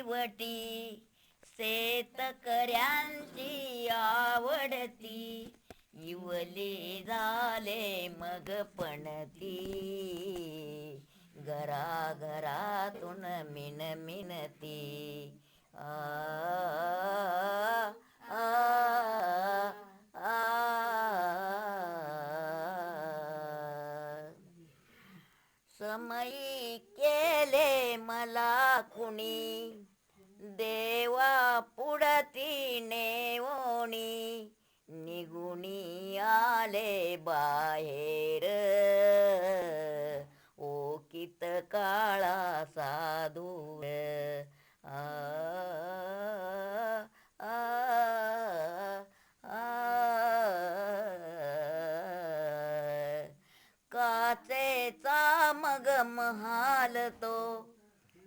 वटी शेतकऱ्यांची आवडती इवले झाले मग पणती घराघरातून मिनमिनती आ आ आ समयी केले मला कुणी देवा पुढती नेवोणी निगुणी आले बाहेर ओकित काळा साधूर आ आ आ काचेचा मग महाल तो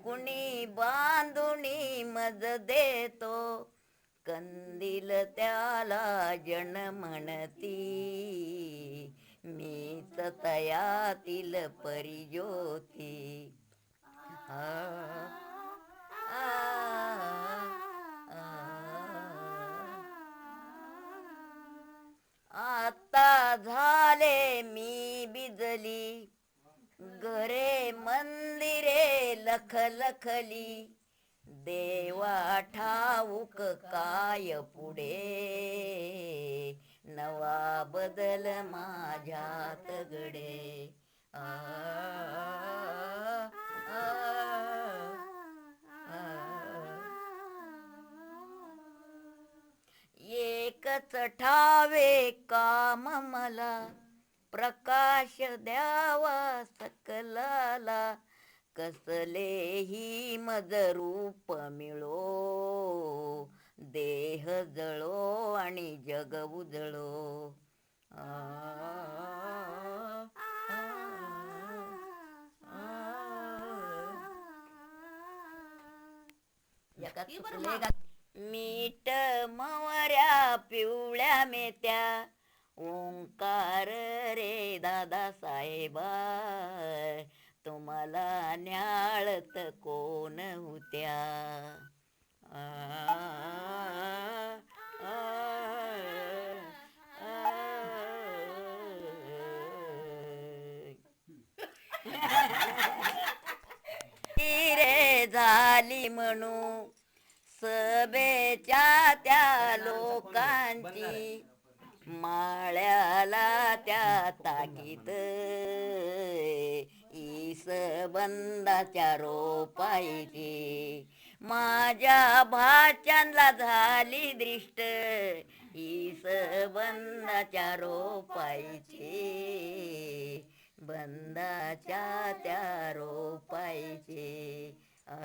कुणी बांधुनी मज देतो कंदील त्याला जन म्हणती मीच तयातील परिज्योती आ, आ, आ, आता झाले मी बिजली घरे मंदिरे लखलखली देवा ठाऊक काय पुढे नवा बदल माझ्यात घडे आ, आ, आ, एकच ठावे काम मला प्रकाश द्यावा सकलाला कसलेही मज रूप मिळो देह जळो आणि जग उजळो आ, आ, आ, एका चुकले का मीठ मवऱ्या पिवळ्या मेत्या ओंकार रे दादा साहेबा तुम्हाला न्याळत कोण होत्या आ, आ, आ, रे झाली म्हणू सभेच्या त्या लोकांची माळ्याला त्या ताकीत ईस बंदाच्या रोपायची माझ्या भाच्यांना झाली दृष्ट ईस बंदाच्या रोपायची बंदाच्या त्या रोपायची आ,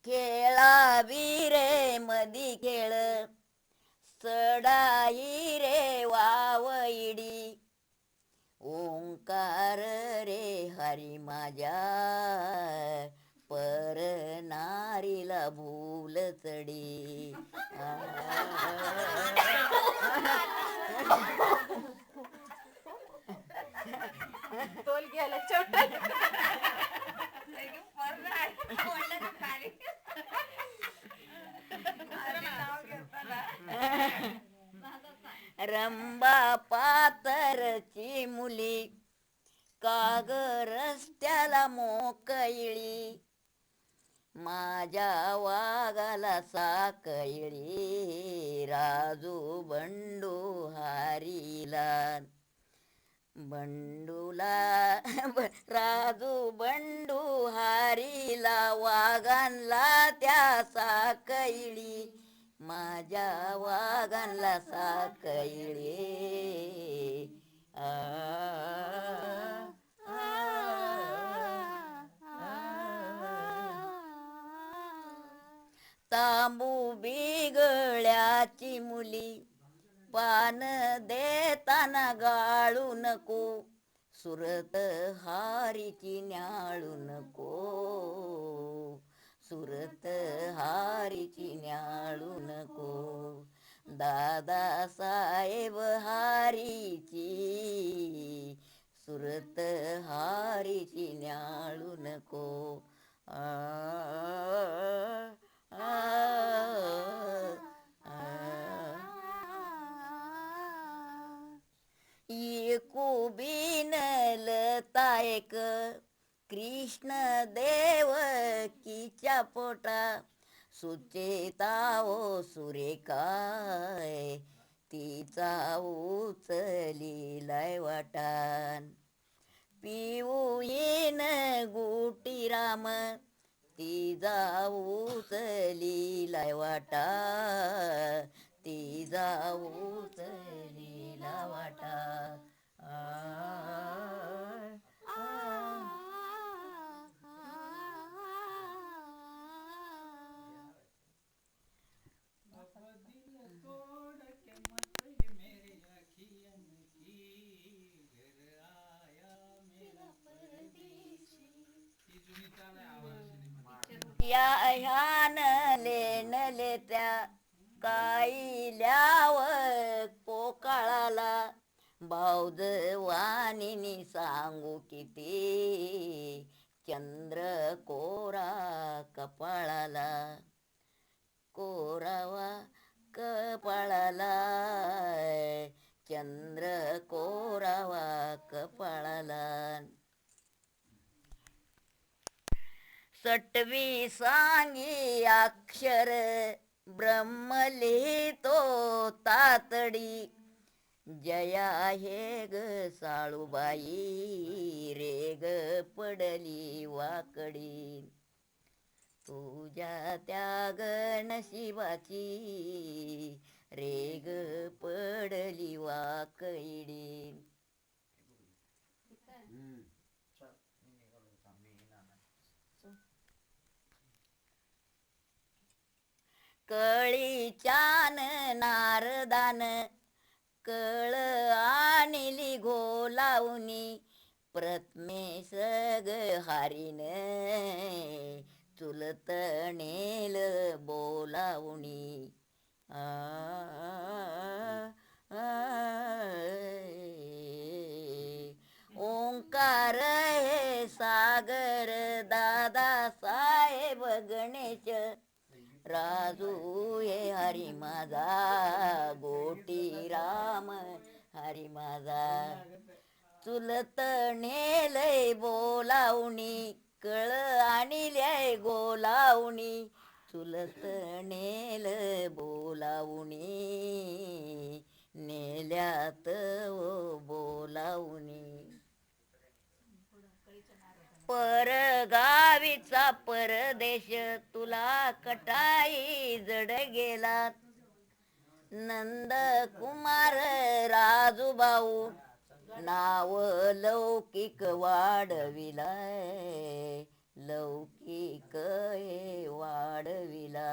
खेळावी रे मधी खेळ सडाई रे वावईडी ओंकार रे हरी माझ्या पर नारीला भूल चढी तोल गेला छोटा रंबा पातरची मुली काग रस्त्याला मोकळी माझ्या वागाला साकळी राजू बंडू हारीला बंडूला राजू बंडू हारीला वागानला त्या साकळी माझ्या वागानला साकळी आ, आ, तांबू बिगळ्याची मुली पान देताना गाळू नको सुरत हारीची न्याळू नको सुरत हारीची न्याळू नको दादा साहेब हारीची सुरत हारीची न्याळू नको. आ, आ, आ, एकुबीन लतायक कृष्ण देवकीच्या पोटा सुचेताओ सुरेखाय तिचा उचलीलाय वाटान. पिऊ येन गुटी राम तिचा उचलीलाय वाटा तिचा उचलीला वाटा. आ, आ, या ह्यान लेन लेत्या काईल्याव पोकाळाला भाऊज वाणीनी सांगू किती चंद्र कोरा कपाळाला कोरावा कपाळाला चंद्र कोरावा कपाळाला. सटवी सांगी अक्षर ब्रह्म लिहितो तातडी जया हे ग साळूबाई रे ग पडली वाकडी. तुझ्या त्याग नशिबाची रे ग पडली वाकडी. कळीच्यान नारदान कळ आणली घोलावनी प्रथमेश ग हारीन चुलत नेल बोलावणी. आ, आ, ओंकार हे सागर दादा साहेब गणेश राजू हे हरी माझा गोटी राम हरी माझा. चुलत नेलय बोलावणी कळ आणिल्याय गोलावणी चुलत नेल बोलावणी नेल्यात ओ बोलावणी. परगावीचा परदेश तुला कटाई जड गेला नंद कुमार राजूभाऊ नाव लौकिक वाढविलाय लौकिक हे वाढविला.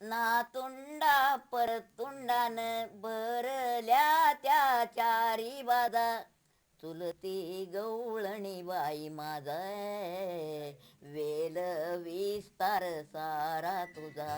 नातुंडा परतुंडान भरल्या त्या चारी बाजा चुलती गवळणी बाई माझा वेल विस्तार सारा तुझा.